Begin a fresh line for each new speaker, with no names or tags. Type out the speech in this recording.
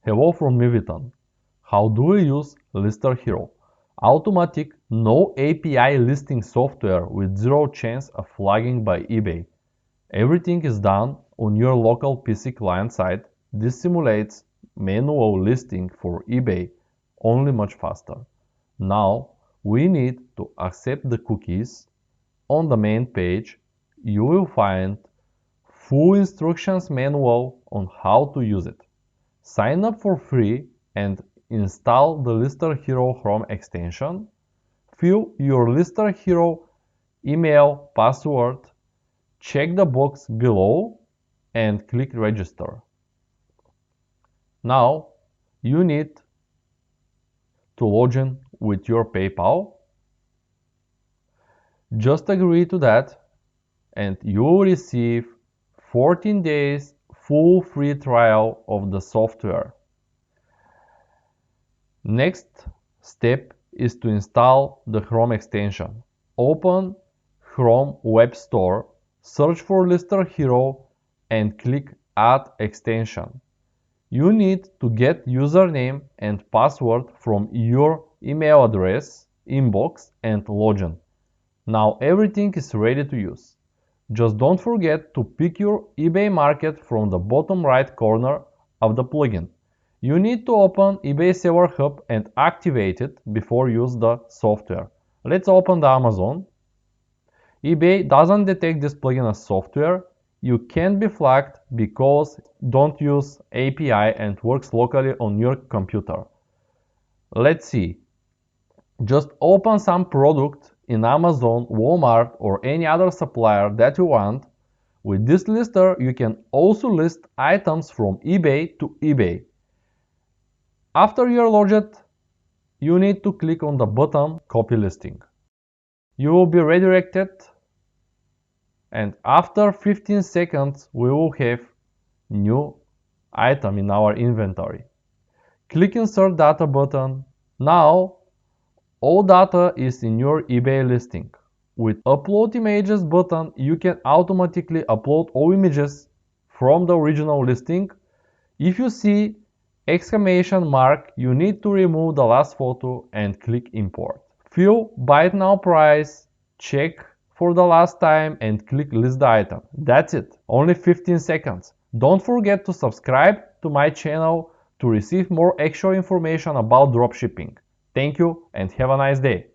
Hello from Miviton. How do we use Lister Hero? Automatic, no API listing software with zero chance of flagging by eBay. Everything is done on your local PC client side. This simulates manual listing for eBay, only much faster. Now we need to accept the cookies. On the main page, you will find full instructions manual on how to use it. Sign up for free and install the Lister Hero Chrome extension. Fill your Lister Hero email password, check the box below and click register. Now you need to log in with your PayPal. Just agree to that and you will receive 14 days full free trial of the software. Next step is to install the Chrome extension. Open Chrome Web Store, search for Lister Hero and click Add Extension. You need to get username and password from your email address, inbox and login. Now everything is ready to use. Just don't forget to pick your eBay market from the bottom right corner of the plugin. You need to open eBay Seller Hub and activate it before use the software. Let's open the Amazon. eBay doesn't detect this plugin as software. You can't be flagged because don't use API and works locally on your computer. Let's see. Just open some product in Amazon, Walmart or any other supplier that you want. With this lister, you can also list items from eBay to eBay. After you're logged, you need to click on the button Copy Listing. You will be redirected and after 15 seconds we will have new item in our inventory. Click Insert Data button. Now all data is in your eBay listing. With Upload Images button, you can automatically upload all images from the original listing. If you see exclamation mark, you need to remove the last photo and click Import. Fill Buy It Now price, check for the last time and click List the item. That's it. Only 15 seconds. Don't forget to subscribe to my channel to receive more actual information about dropshipping. Thank you and have a nice day.